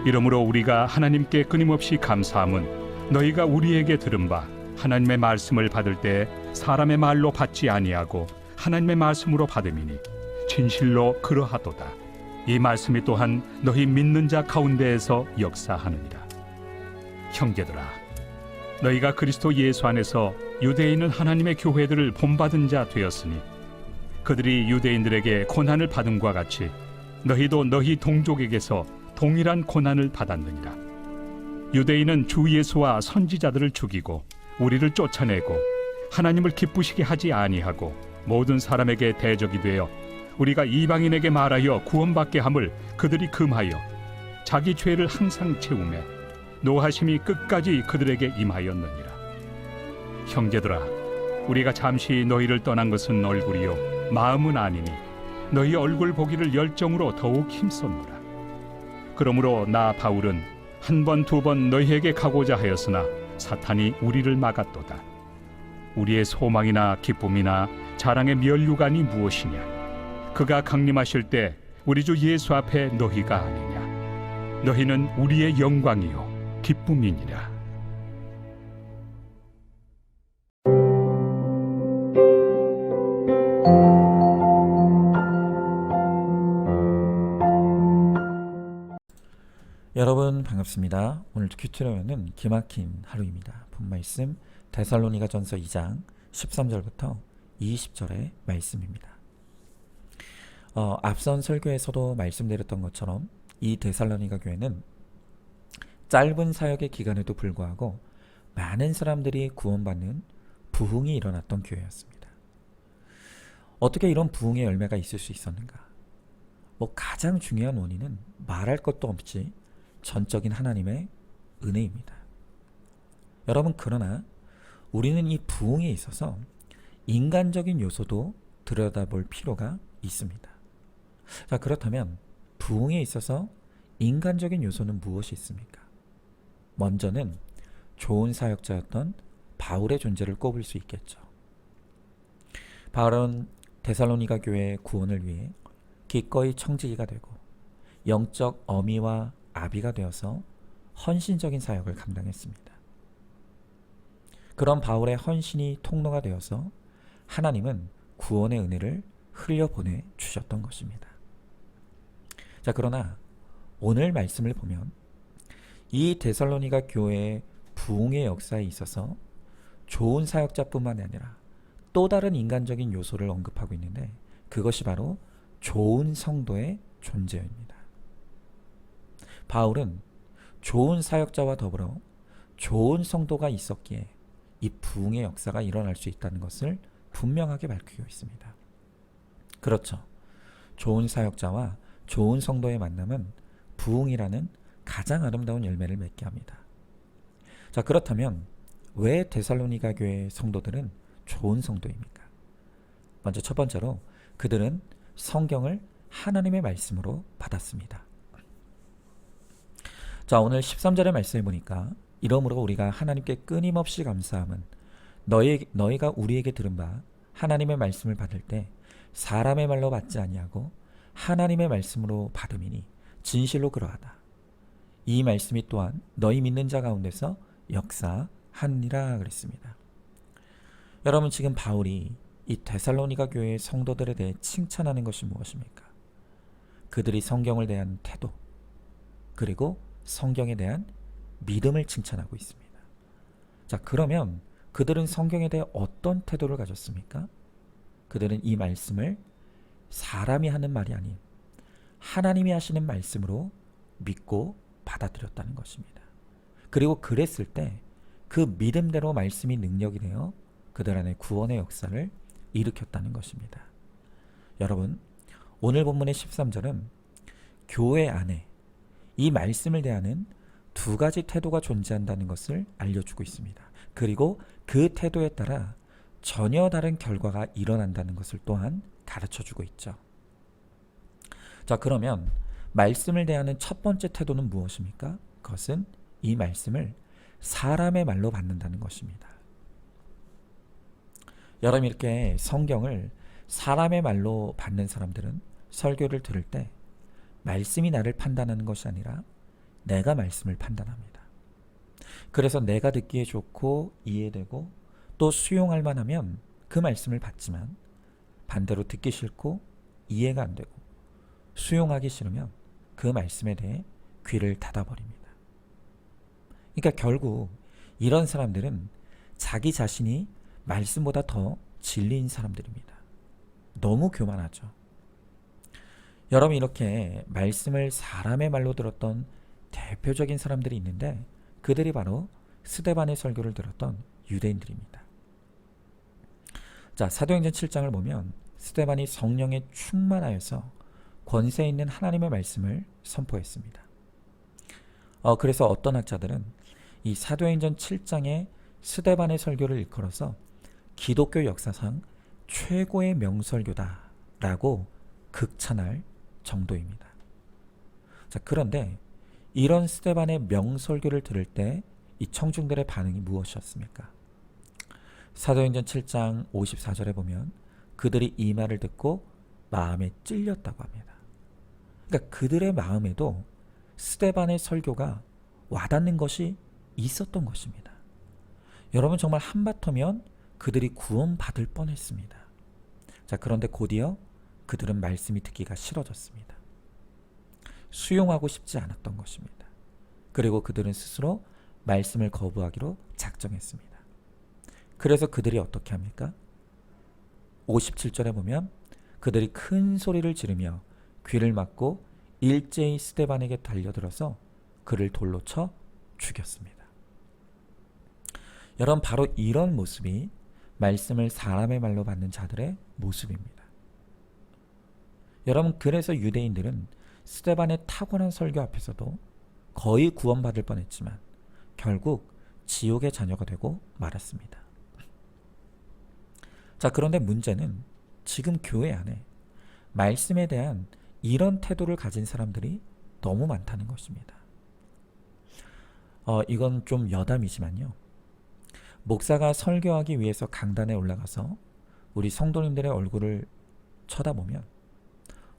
이러므로 우리가 하나님께 끊임없이 감사함은 너희가 우리에게 들은 바 하나님의 말씀을 받을 때 사람의 말로 받지 아니하고 하나님의 말씀으로 받음이니 진실로 그러하도다. 이 말씀이 또한 너희 믿는 자 가운데에서 역사하느니라. 형제들아, 너희가 그리스도 예수 안에서 유대인은 하나님의 교회들을 본받은 자 되었으니 그들이 유대인들에게 고난을 받음과 같이 너희도 너희 동족에게서 동일한 고난을 받았느니라. 유대인은 주 예수와 선지자들을 죽이고 우리를 쫓아내고 하나님을 기쁘시게 하지 아니하고 모든 사람에게 대적이 되어 우리가 이방인에게 말하여 구원받게 함을 그들이 금하여 자기 죄를 항상 채우매 노하심이 끝까지 그들에게 임하였느니라. 형제들아, 우리가 잠시 너희를 떠난 것은 얼굴이요 마음은 아니니 너희 얼굴 보기를 열정으로 더욱 힘썼노라. 그러므로 나 바울은 한 번 두 번 너희에게 가고자 하였으나 사탄이 우리를 막았도다. 우리의 소망이나 기쁨이나 자랑의 면류관이 무엇이냐? 그가 강림하실 때 우리 주 예수 앞에 너희가 아니냐? 너희는 우리의 영광이요 기쁨이니라. 여러분 반갑습니다. 오늘 큐티로는 기막힌 하루입니다. 본 말씀 데살로니가전서 2장 13절부터 20절의 말씀입니다. 앞선 설교에서도 말씀드렸던 것처럼 이 데살로니가 교회는 짧은 사역의 기간에도 불구하고 많은 사람들이 구원받는 부흥이 일어났던 교회였습니다. 어떻게 이런 부흥의 열매가 있을 수 있었는가? 가장 중요한 원인은 말할 것도 없이 전적인 하나님의 은혜입니다. 여러분, 그러나 우리는 이 부흥에 있어서 인간적인 요소도 들여다볼 필요가 있습니다. 자, 그렇다면 부흥에 있어서 인간적인 요소는 무엇이 있습니까? 먼저는 좋은 사역자였던 바울의 존재를 꼽을 수 있겠죠. 바울은 데살로니가 교회의 구원을 위해 기꺼이 청지기가 되고 영적 어미와 아비가 되어서 헌신적인 사역을 감당했습니다. 그런 바울의 헌신이 통로가 되어서 하나님은 구원의 은혜를 흘려보내 주셨던 것입니다. 자, 그러나 오늘 말씀을 보면 이 데살로니가 교회의 부흥의 역사에 있어서 좋은 사역자뿐만 아니라 또 다른 인간적인 요소를 언급하고 있는데 그것이 바로 좋은 성도의 존재입니다. 바울은 좋은 사역자와 더불어 좋은 성도가 있었기에 이 부흥의 역사가 일어날 수 있다는 것을 분명하게 밝히고 있습니다. 그렇죠. 좋은 사역자와 좋은 성도의 만남은 부흥이라는 가장 아름다운 열매를 맺게 합니다. 자, 그렇다면 왜 데살로니가 교회의 성도들은 좋은 성도입니까? 먼저 첫 번째로 그들은 성경을 하나님의 말씀으로 받았습니다. 자, 오늘 13절의 말씀에 보니까 이러므로 우리가 하나님께 끊임없이 감사함은 너희가 우리에게 들은 바 하나님의 말씀을 받을 때 사람의 말로 받지 아니하고 하나님의 말씀으로 받음이니 진실로 그러하다. 이 말씀이 또한 너희 믿는 자 가운데서 역사하니라 그랬습니다. 여러분, 지금 바울이 이 데살로니가 교회의 성도들에 대해 칭찬하는 것이 무엇입니까? 그들이 성경을 대한 태도, 그리고 성경에 대한 믿음을 칭찬하고 있습니다. 자, 그러면 그들은 성경에 대해 어떤 태도를 가졌습니까? 그들은 이 말씀을 사람이 하는 말이 아닌 하나님이 하시는 말씀으로 믿고 받아들였다는 것입니다. 그리고 그랬을 때 그 믿음대로 말씀이 능력이 되어 그들 안에 구원의 역사를 일으켰다는 것입니다. 여러분, 오늘 본문의 13절은 교회 안에 이 말씀을 대하는 두 가지 태도가 존재한다는 것을 알려주고 있습니다. 그리고 그 태도에 따라 전혀 다른 결과가 일어난다는 것을 또한 가르쳐주고 있죠. 자, 그러면 말씀을 대하는 첫 번째 태도는 무엇입니까? 그것은 이 말씀을 사람의 말로 받는다는 것입니다. 여러분, 이렇게 성경을 사람의 말로 받는 사람들은 설교를 들을 때 말씀이 나를 판단하는 것이 아니라 내가 말씀을 판단합니다. 그래서 내가 듣기에 좋고 이해되고 또 수용할 만하면 그 말씀을 받지만 반대로 듣기 싫고 이해가 안 되고 수용하기 싫으면 그 말씀에 대해 귀를 닫아버립니다. 그러니까 결국 이런 사람들은 자기 자신이 말씀보다 더 진리인 사람들입니다. 너무 교만하죠. 여러분, 이렇게 말씀을 사람의 말로 들었던 대표적인 사람들이 있는데 그들이 바로 스데반의 설교를 들었던 유대인들입니다. 자, 사도행전 7장을 보면 스데반이 성령에 충만하여서 권세 있는 하나님의 말씀을 선포했습니다. 그래서 어떤 학자들은 이 사도행전 7장의 스데반의 설교를 일컬어서 기독교 역사상 최고의 명설교다라고 극찬할 정도입니다. 자, 그런데 이런 스데반의 명설교를 들을 때 이 청중들의 반응이 무엇이었습니까? 사도행전 7장 54절에 보면 그들이 이 말을 듣고 마음에 찔렸다고 합니다. 그러니까 그들의 마음에도 스데반의 설교가 와닿는 것이 있었던 것입니다. 여러분, 정말 한바터면 그들이 구원받을 뻔했습니다. 자, 그런데 곧이어 그들은 말씀이 듣기가 싫어졌습니다. 수용하고 싶지 않았던 것입니다. 그리고 그들은 스스로 말씀을 거부하기로 작정했습니다. 그래서 그들이 어떻게 합니까? 57절에 보면 그들이 큰 소리를 지르며 귀를 막고 일제히 스데반에게 달려들어서 그를 돌로 쳐 죽였습니다. 여러분, 바로 이런 모습이 말씀을 사람의 말로 받는 자들의 모습입니다. 여러분, 그래서 유대인들은 스데반의 탁월한 설교 앞에서도 거의 구원받을 뻔했지만 결국 지옥의 자녀가 되고 말았습니다. 자, 그런데 문제는 지금 교회 안에 말씀에 대한 이런 태도를 가진 사람들이 너무 많다는 것입니다. 이건 좀 여담이지만요. 목사가 설교하기 위해서 강단에 올라가서 우리 성도님들의 얼굴을 쳐다보면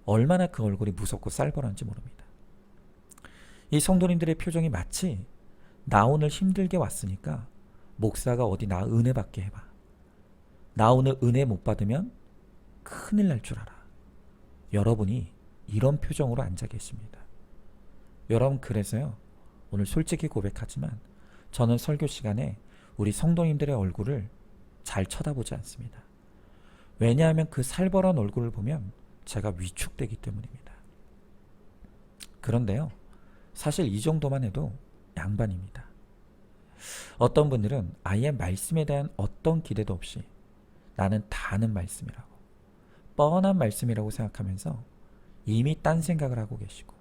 얼마나 그 얼굴이 무섭고 쌀벌한지 모릅니다. 이 성도님들의 표정이 마치 나 오늘 힘들게 왔으니까 목사가 어디 나 은혜 받게 해봐. 나 오늘 은혜 못 받으면 큰일 날 줄 알아. 여러분이 이런 표정으로 앉아 계십니다. 여러분, 그래서요, 오늘 솔직히 고백하지만 저는 설교 시간에 우리 성도님들의 얼굴을 잘 쳐다보지 않습니다. 왜냐하면 그 살벌한 얼굴을 보면 제가 위축되기 때문입니다. 그런데요, 사실 이 정도만 해도 양반입니다. 어떤 분들은 아예 말씀에 대한 어떤 기대도 없이 나는 다 아는 말씀이라고, 뻔한 말씀이라고 생각하면서 이미 딴 생각을 하고 계시고,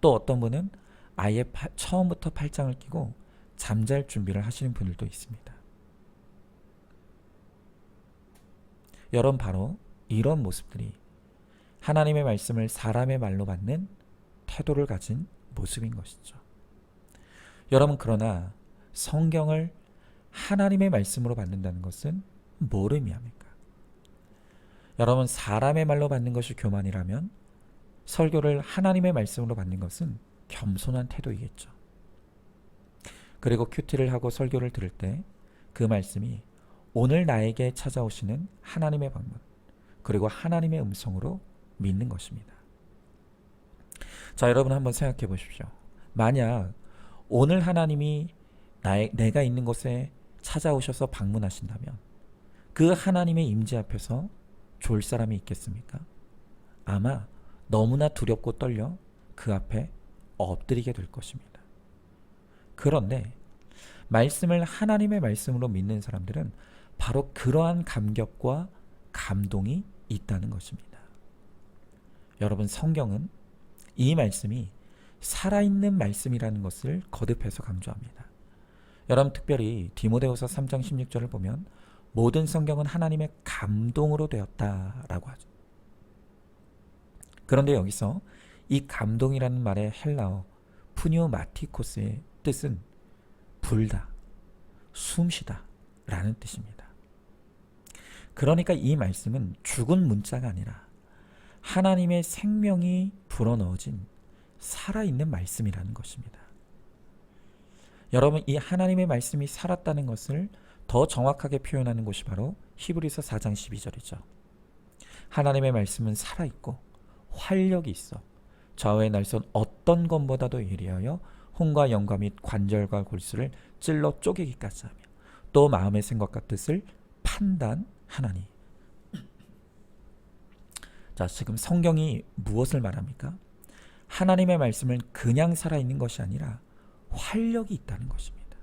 또 어떤 분은 아예 처음부터 팔짱을 끼고 잠잘 준비를 하시는 분들도 있습니다. 여러분, 바로 이런 모습들이 하나님의 말씀을 사람의 말로 받는 태도를 가진 모습인 것이죠. 여러분, 그러나 성경을 하나님의 말씀으로 받는다는 것은 뭘 의미합니까? 여러분, 사람의 말로 받는 것이 교만이라면 설교를 하나님의 말씀으로 받는 것은 겸손한 태도이겠죠. 그리고 큐티를 하고 설교를 들을 때 그 말씀이 오늘 나에게 찾아오시는 하나님의 방문, 그리고 하나님의 음성으로 믿는 것입니다. 자, 여러분 한번 생각해 보십시오. 만약 오늘 하나님이 내가 있는 곳에 찾아오셔서 방문하신다면 그 하나님의 임재 앞에서 졸 사람이 있겠습니까? 아마 너무나 두렵고 떨려 그 앞에 엎드리게 될 것입니다. 그런데 말씀을 하나님의 말씀으로 믿는 사람들은 바로 그러한 감격과 감동이 있다는 것입니다. 여러분, 성경은 이 말씀이 살아있는 말씀이라는 것을 거듭해서 강조합니다. 여러분, 특별히 디모데후서 3장 16절을 보면 모든 성경은 하나님의 감동으로 되었다라고 하죠. 그런데 여기서 이 감동이라는 말의 헬라어 푸뉴마티코스의 뜻은 불다, 숨쉬다 라는 뜻입니다. 그러니까 이 말씀은 죽은 문자가 아니라 하나님의 생명이 불어넣어진 살아있는 말씀이라는 것입니다. 여러분, 이 하나님의 말씀이 살았다는 것을 더 정확하게 표현하는 곳이 바로 히브리서 4장 12절이죠. 하나님의 말씀은 살아있고 활력이 있어 좌우의 날선 어떤 것보다도 예리하여 혼과 영과 및 관절과 골수를 찔러 쪼개기까지 하며 또 마음의 생각과 뜻을 판단하나니. 자, 지금 성경이 무엇을 말합니까? 하나님의 말씀은 그냥 살아있는 것이 아니라 활력이 있다는 것입니다.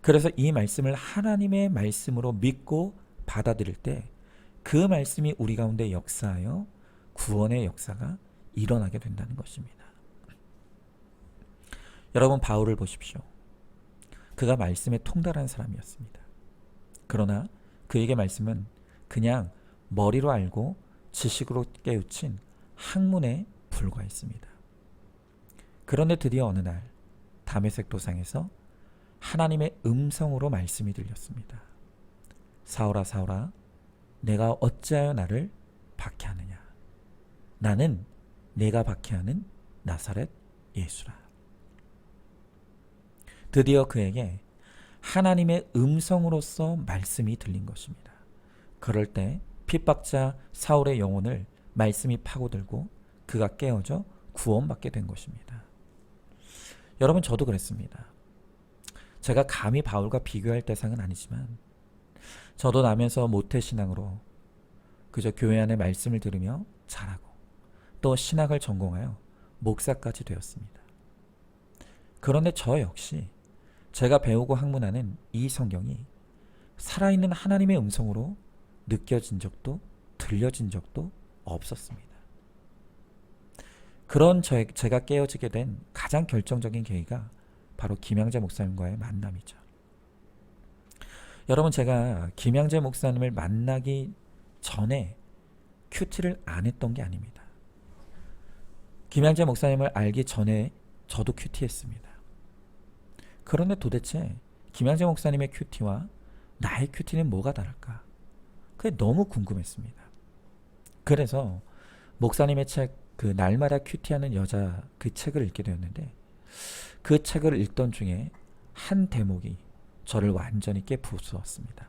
그래서 이 말씀을 하나님의 말씀으로 믿고 받아들일 때 그 말씀이 우리 가운데 역사하여 구원의 역사가 일어나게 된다는 것입니다. 여러분, 바울을 보십시오. 그가 말씀에 통달한 사람이었습니다. 그러나 그에게 말씀은 그냥 머리로 알고 지식으로 깨우친 학문에 불과했습니다. 그런데 드디어 어느 날 다메섹 도상에서 하나님의 음성으로 말씀이 들렸습니다. 사울아, 사울아, 내가 어찌하여 나를 박해하느냐? 나는 내가 박해하는 나사렛 예수라. 드디어 그에게 하나님의 음성으로서 말씀이 들린 것입니다. 그럴 때 핍박자 사울의 영혼을 말씀이 파고들고 그가 깨어져 구원받게 된 것입니다. 여러분, 저도 그랬습니다. 제가 감히 바울과 비교할 대상은 아니지만 저도 나면서 모태신앙으로 그저 교회 안에 말씀을 들으며 자라고 또 신학을 전공하여 목사까지 되었습니다. 그런데 저 역시 제가 배우고 학문하는 이 성경이 살아있는 하나님의 음성으로 느껴진 적도 들려진 적도 없었습니다. 그런 제가 깨어지게 된 가장 결정적인 계기가 바로 김양재 목사님과의 만남이죠. 여러분, 제가 김양재 목사님을 만나기 전에 큐티를 안 했던 게 아닙니다. 김양재 목사님을 알기 전에 저도 큐티했습니다. 그런데 도대체 김양재 목사님의 큐티와 나의 큐티는 뭐가 다를까? 그게 너무 궁금했습니다. 그래서 목사님의 책, 그 날마다 큐티하는 여자, 그 책을 읽게 되었는데 그 책을 읽던 중에 한 대목이 저를 완전히 깨부수었습니다.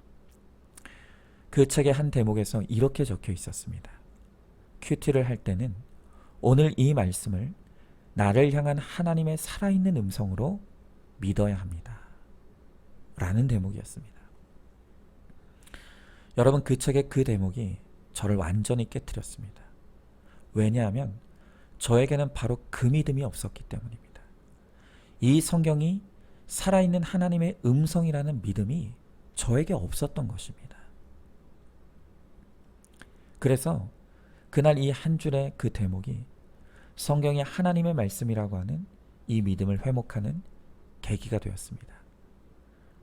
그 책의 한 대목에서 이렇게 적혀 있었습니다. 큐티를 할 때는 오늘 이 말씀을 나를 향한 하나님의 살아있는 음성으로 믿어야 합니다. 라는 대목이었습니다. 여러분, 그 책의 그 대목이 저를 완전히 깨트렸습니다. 왜냐하면 저에게는 바로 그 믿음이 없었기 때문입니다. 이 성경이 살아있는 하나님의 음성이라는 믿음이 저에게 없었던 것입니다. 그래서 그날 이 한 줄의 그 대목이 성경이 하나님의 말씀이라고 하는 이 믿음을 회복하는 계기가 되었습니다.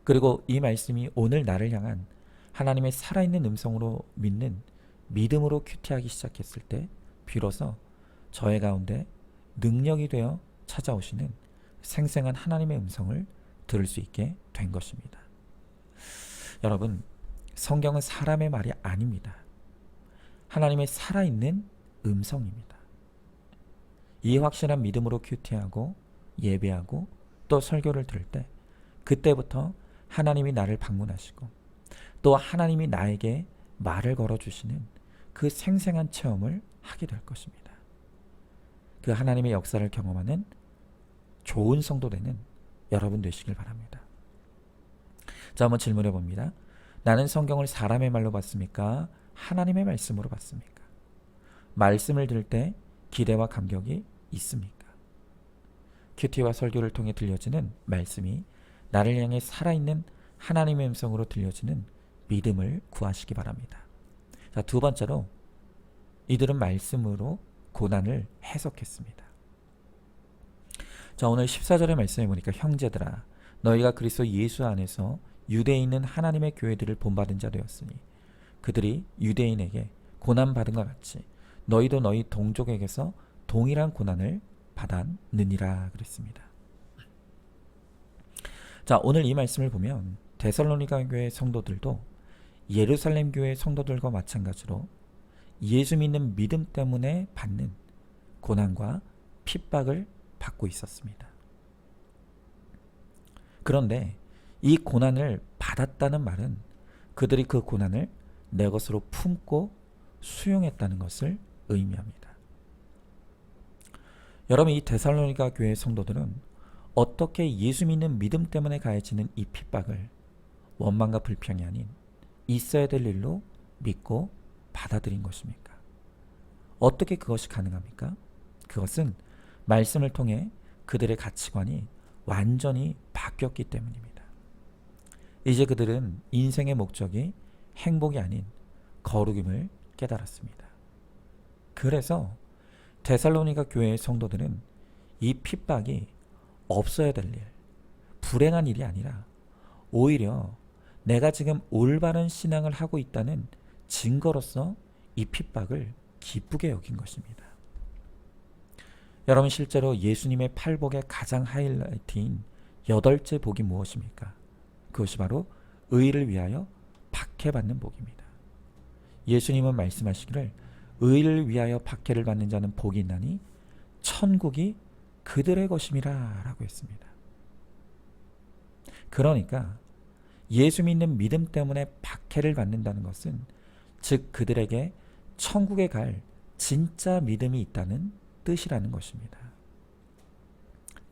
그리고 이 말씀이 오늘 나를 향한 하나님의 살아있는 음성으로 믿는 믿음으로 큐티하기 시작했을 때 비로소 저의 가운데 능력이 되어 찾아오시는 생생한 하나님의 음성을 들을 수 있게 된 것입니다. 여러분, 성경은 사람의 말이 아닙니다. 하나님의 살아있는 음성입니다. 이 확실한 믿음으로 큐티하고 예배하고 또 설교를 들을 때 그때부터 하나님이 나를 방문하시고 또 하나님이 나에게 말을 걸어주시는 그 생생한 체험을 하게 될 것입니다. 그 하나님의 역사를 경험하는 좋은 성도 되는 여러분 되시길 바랍니다. 자, 한번 질문해 봅니다. 나는 성경을 사람의 말로 봤습니까? 하나님의 말씀으로 봤습니까? 말씀을 들을 때 기대와 감격이 있습니까? 큐티와 설교를 통해 들려지는 말씀이 나를 향해 살아있는 하나님의 음성으로 들려지는 믿음을 구하시기 바랍니다. 자, 두 번째로 이들은 말씀으로 고난을 해석했습니다. 자, 오늘 14절의 말씀에 보니까 형제들아 너희가 그리스도 예수 안에서 유대에 있는 하나님의 교회들을 본받은 자 되었으니 그들이 유대인에게 고난받은 것 같이 너희도 너희 동족에게서 동일한 고난을 받았느니라 그랬습니다. 자, 오늘 이 말씀을 보면 데살로니가 교회 성도들도 예루살렘 교회 성도들과 마찬가지로 예수 믿는 믿음 때문에 받는 고난과 핍박을 받고 있었습니다. 그런데 이 고난을 받았다는 말은 그들이 그 고난을 내 것으로 품고 수용했다는 것을 의미합니다. 여러분, 이 데살로니가 교회 성도들은 어떻게 예수 믿는 믿음 때문에 가해지는 이 핍박을 원망과 불평이 아닌 있어야 될 일로 믿고 받아들인 것입니까? 어떻게 그것이 가능합니까? 그것은 말씀을 통해 그들의 가치관이 완전히 바뀌었기 때문입니다. 이제 그들은 인생의 목적이 행복이 아닌 거룩임을 깨달았습니다. 그래서 데살로니가 교회의 성도들은 이 핍박이 없어야 될 일, 불행한 일이 아니라 오히려 내가 지금 올바른 신앙을 하고 있다는 증거로서 이 핍박을 기쁘게 여긴 것입니다. 여러분, 실제로 예수님의 팔복의 가장 하이라이트인 8째 복이 무엇입니까? 그것이 바로 의를 위하여 박해받는 복입니다. 예수님은 말씀하시기를 의를 위하여 박해를 받는 자는 복이 있나니 천국이 그들의 것임이라 라고 했습니다. 그러니까 예수 믿는 믿음 때문에 박해를 받는다는 것은 즉 그들에게 천국에 갈 진짜 믿음이 있다는 뜻이라는 것입니다.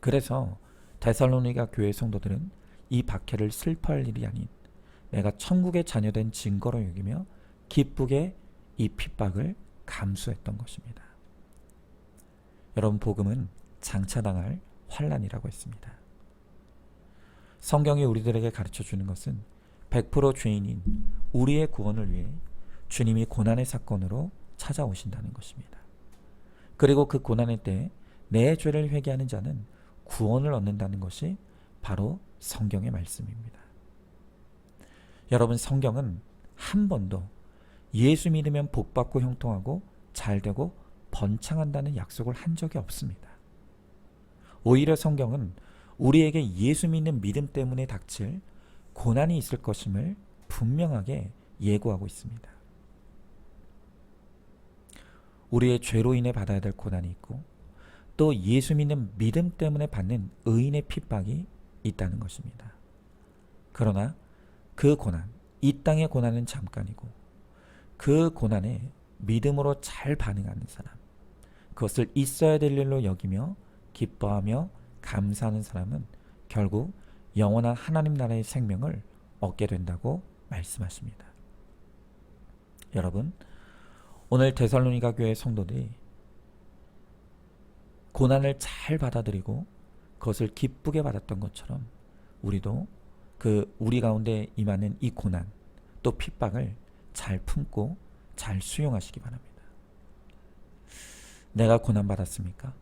그래서 데살로니가 교회 성도들은 이 박해를 슬퍼할 일이 아닌 내가 천국의 자녀된 증거로 여기며 기쁘게 이 핍박을 감수했던 것입니다. 여러분, 복음은 장차당할 환난이라고 했습니다. 성경이 우리들에게 가르쳐주는 것은 100% 죄인인 우리의 구원을 위해 주님이 고난의 사건으로 찾아오신다는 것입니다. 그리고 그 고난의 때에 내 죄를 회개하는 자는 구원을 얻는다는 것이 바로 성경의 말씀입니다. 여러분, 성경은 한 번도 예수 믿으면 복받고 형통하고 잘되고 번창한다는 약속을 한 적이 없습니다. 오히려 성경은 우리에게 예수 믿는 믿음 때문에 닥칠 고난이 있을 것임을 분명하게 예고하고 있습니다. 우리의 죄로 인해 받아야 될 고난이 있고 또 예수 믿는 믿음 때문에 받는 의인의 핍박이 있다는 것입니다. 그러나 그 고난, 이 땅의 고난은 잠깐이고 그 고난에 믿음으로 잘 반응하는 사람, 그것을 있어야 될 일로 여기며 기뻐하며 감사하는 사람은 결국 영원한 하나님 나라의 생명을 얻게 된다고 말씀하십니다. 여러분, 오늘 데살로니가 교회 성도들이 고난을 잘 받아들이고 그것을 기쁘게 받았던 것처럼 우리도 우리 가운데 임하는 이 고난 또 핍박을 잘 품고 잘 수용하시기 바랍니다. 내가 고난받았습니까?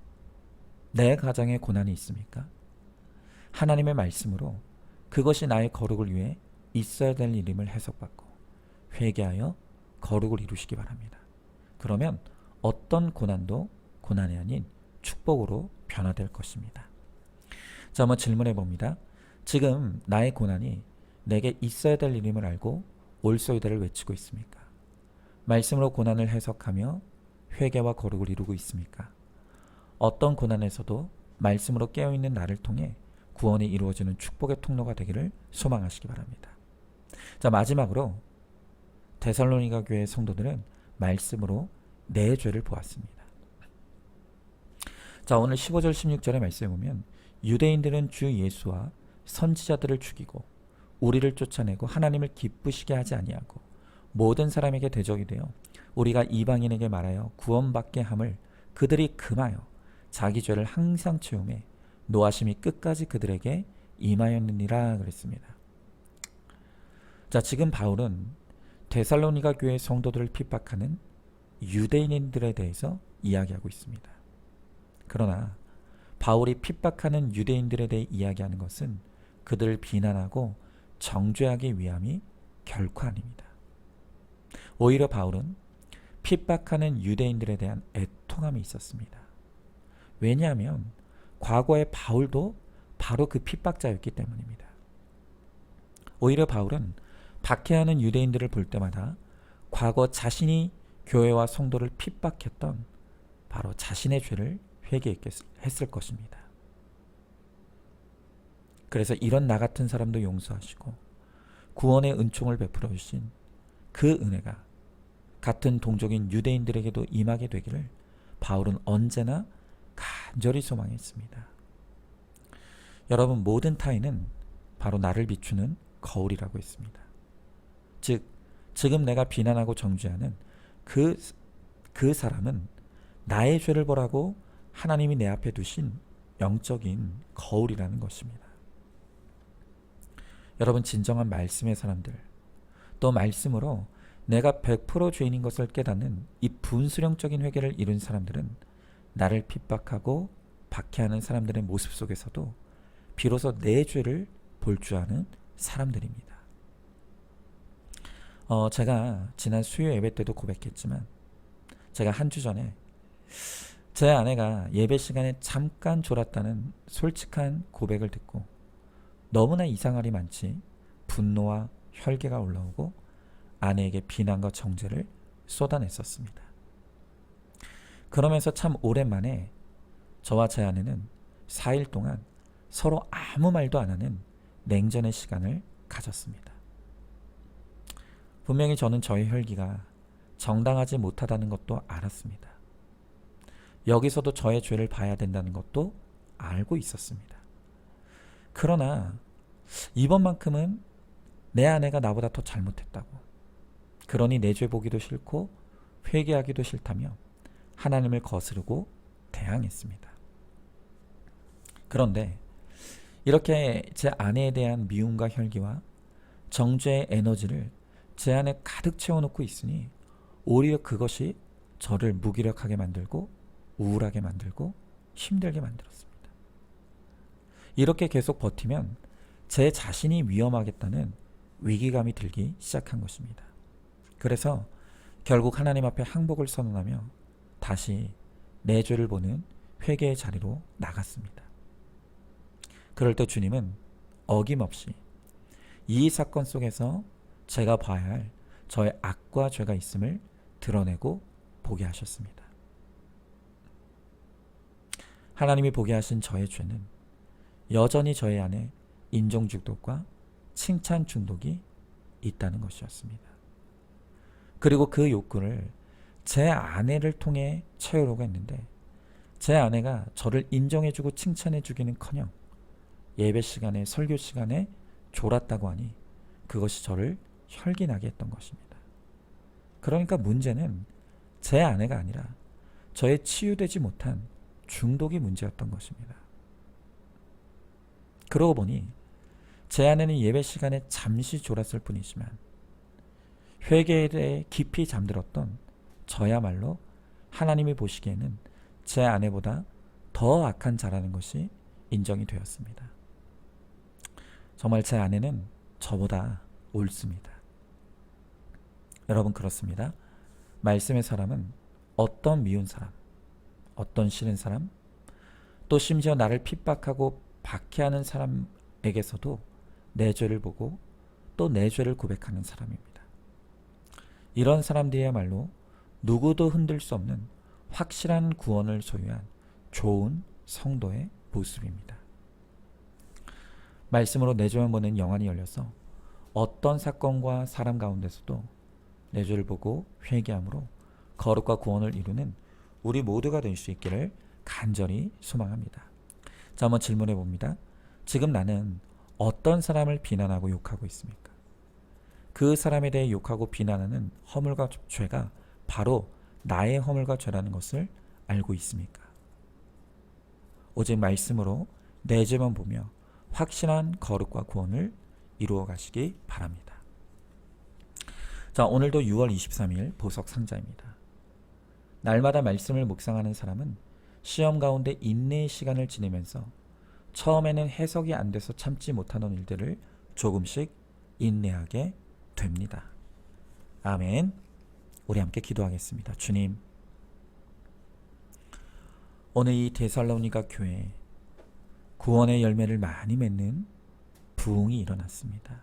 내 가정에 고난이 있습니까? 하나님의 말씀으로 그것이 나의 거룩을 위해 있어야 될 일임을 해석받고 회개하여 거룩을 이루시기 바랍니다. 그러면 어떤 고난도 고난이 아닌 축복으로 변화될 것입니다. 자, 한번 질문해 봅니다. 지금 나의 고난이 내게 있어야 될 일임을 알고 올소이다를 외치고 있습니까? 말씀으로 고난을 해석하며 회개와 거룩을 이루고 있습니까? 어떤 고난에서도 말씀으로 깨어있는 나를 통해 구원이 이루어지는 축복의 통로가 되기를 소망하시기 바랍니다. 자, 마지막으로 데살로니가 교회 성도들은 말씀으로 내 죄를 보았습니다. 자, 오늘 15절 16절의 말씀에 보면 유대인들은 주 예수와 선지자들을 죽이고 우리를 쫓아내고 하나님을 기쁘시게 하지 아니하고 모든 사람에게 대적이 되어 우리가 이방인에게 말하여 구원받게 함을 그들이 금하여 자기 죄를 항상 채우매 노하심이 끝까지 그들에게 임하였느니라 그랬습니다. 자, 지금 바울은 데살로니가 교회 성도들을 핍박하는 유대인들에 대해서 이야기하고 있습니다. 그러나 바울이 핍박하는 유대인들에 대해 이야기하는 것은 그들을 비난하고 정죄하기 위함이 결코 아닙니다. 오히려 바울은 핍박하는 유대인들에 대한 애통함이 있었습니다. 왜냐하면 과거의 바울도 바로 그 핍박자였기 때문입니다. 오히려 바울은 박해하는 유대인들을 볼 때마다 과거 자신이 교회와 성도를 핍박했던 바로 자신의 죄를 회개했을 것입니다. 그래서 이런 나 같은 사람도 용서하시고 구원의 은총을 베풀어 주신 그 은혜가 같은 동족인 유대인들에게도 임하게 되기를 바울은 언제나 간절히 소망했습니다. 여러분, 모든 타인은 바로 나를 비추는 거울이라고 했습니다. 즉, 지금 내가 비난하고 정죄하는 그 사람은 나의 죄를 보라고 하나님이 내 앞에 두신 영적인 거울이라는 것입니다. 여러분, 진정한 말씀의 사람들, 또 말씀으로 내가 100% 죄인인 것을 깨닫는 이 분수령적인 회개를 이룬 사람들은 나를 핍박하고 박해하는 사람들의 모습 속에서도 비로소 내 죄를 볼 줄 아는 사람들입니다. 제가 지난 수요 예배 때도 고백했지만 제가 한 주 전에 제 아내가 예배 시간에 잠깐 졸았다는 솔직한 고백을 듣고 너무나 이상할이 많지 분노와 혈기가 올라오고 아내에게 비난과 정죄를 쏟아냈었습니다. 그러면서 참 오랜만에 저와 제 아내는 4일 동안 서로 아무 말도 안 하는 냉전의 시간을 가졌습니다. 분명히 저는 저의 혈기가 정당하지 못하다는 것도 알았습니다. 여기서도 저의 죄를 봐야 된다는 것도 알고 있었습니다. 그러나 이번만큼은 내 아내가 나보다 더 잘못했다고, 그러니 내 죄 보기도 싫고 회개하기도 싫다며 하나님을 거스르고 대항했습니다. 그런데 이렇게 제 아내에 대한 미움과 혈기와 정죄의 에너지를 제 안에 가득 채워놓고 있으니 오히려 그것이 저를 무기력하게 만들고 우울하게 만들고 힘들게 만들었습니다. 이렇게 계속 버티면 제 자신이 위험하겠다는 위기감이 들기 시작한 것입니다. 그래서 결국 하나님 앞에 항복을 선언하며 다시 내 죄를 보는 회개의 자리로 나갔습니다. 그럴 때 주님은 어김없이 이 사건 속에서 제가 봐야 할 저의 악과 죄가 있음을 드러내고 보게 하셨습니다. 하나님이 보게 하신 저의 죄는 여전히 저의 안에 인종 중독과 칭찬 중독이 있다는 것이었습니다. 그리고 그 욕구를 제 아내를 통해 채우려고 했는데 제 아내가 저를 인정해주고 칭찬해주기는커녕 예배 시간에 설교 시간에 졸았다고 하니 그것이 저를 혈기나게 했던 것입니다. 그러니까 문제는 제 아내가 아니라 저의 치유되지 못한 중독이 문제였던 것입니다. 그러고 보니 제 아내는 예배 시간에 잠시 졸았을 뿐이지만 회개에 대해 깊이 잠들었던 저야말로 하나님이 보시기에는 제 아내보다 더 악한 자라는 것이 인정이 되었습니다. 정말 제 아내는 저보다 옳습니다. 여러분, 그렇습니다. 말씀의 사람은 어떤 미운 사람, 어떤 싫은 사람, 또 심지어 나를 핍박하고 박해하는 사람에게서도 내 죄를 보고 또 내 죄를 고백하는 사람입니다. 이런 사람들이야말로 누구도 흔들 수 없는 확실한 구원을 소유한 좋은 성도의 모습입니다. 말씀으로 내 죄만 보는 영안이 열려서 어떤 사건과 사람 가운데서도 내 죄를 보고 회개함으로 거룩과 구원을 이루는 우리 모두가 될 수 있기를 간절히 소망합니다. 자, 한번 질문해 봅니다. 지금 나는 어떤 사람을 비난하고 욕하고 있습니까? 그 사람에 대해 욕하고 비난하는 허물과 죄가 바로 나의 허물과 죄라는 것을 알고 있습니까? 오직 말씀으로 내 죄만 보며 확실한 거룩과 구원을 이루어 가시기 바랍니다. 자, 오늘도 6월 23일 보석 상자입니다. 날마다 말씀을 묵상하는 사람은 시험 가운데 인내의 시간을 지내면서 처음에는 해석이 안 돼서 참지 못하는 일들을 조금씩 인내하게 됩니다. 아멘. 우리 함께 기도하겠습니다. 주님, 오늘 이 데살로니가 교회에 구원의 열매를 많이 맺는 부흥이 일어났습니다.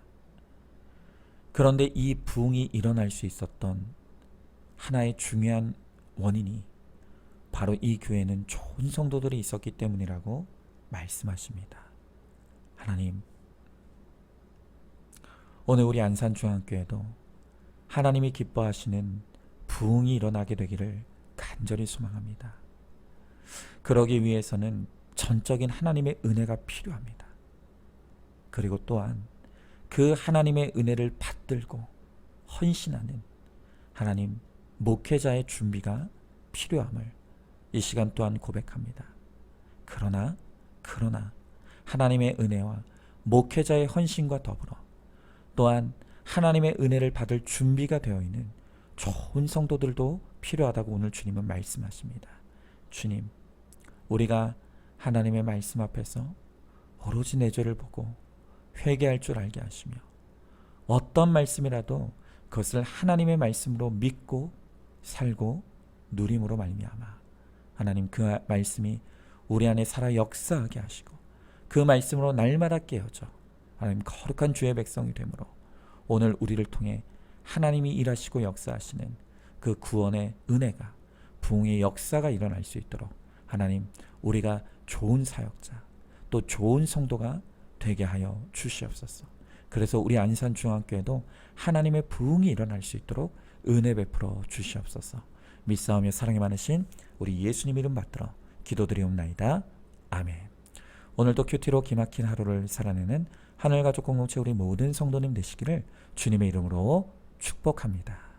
그런데 이 부흥이 일어날 수 있었던 하나의 중요한 원인이 바로 이 교회는 좋은 성도들이 있었기 때문이라고 말씀하십니다. 하나님, 오늘 우리 안산중앙교회도 하나님이 기뻐하시는 부흥이 일어나게 되기를 간절히 소망합니다. 그러기 위해서는 전적인 하나님의 은혜가 필요합니다. 그리고 또한 그 하나님의 은혜를 받들고 헌신하는 하나님 목회자의 준비가 필요함을 이 시간 또한 고백합니다. 그러나 하나님의 은혜와 목회자의 헌신과 더불어 또한 하나님의 은혜를 받을 준비가 되어 있는 좋은 성도들도 필요하다고 오늘 주님은 말씀하십니다. 주님, 우리가 하나님의 말씀 앞에서 오로지 내 죄를 보고 회개할 줄 알게 하시며 어떤 말씀이라도 그것을 하나님의 말씀으로 믿고 살고 누림으로 말미암아 하나님 그 말씀이 우리 안에 살아 역사하게 하시고 그 말씀으로 날마다 깨어져 하나님 거룩한 주의 백성이 되므로 오늘 우리를 통해 하나님이 일하시고 역사하시는 그 구원의 은혜가 부흥의 역사가 일어날 수 있도록 하나님 우리가 좋은 사역자 또 좋은 성도가 되게 하여 주시옵소서. 그래서 우리 안산중앙교회도 하나님의 부흥이 일어날 수 있도록 은혜 베풀어 주시옵소서. 믿사오며 사랑이 많으신 우리 예수님 이름 받들어 기도드리옵나이다. 아멘. 오늘도 큐티로 기막힌 하루를 살아내는 하늘가족 공동체 우리 모든 성도님 되시기를 주님의 이름으로 축복합니다.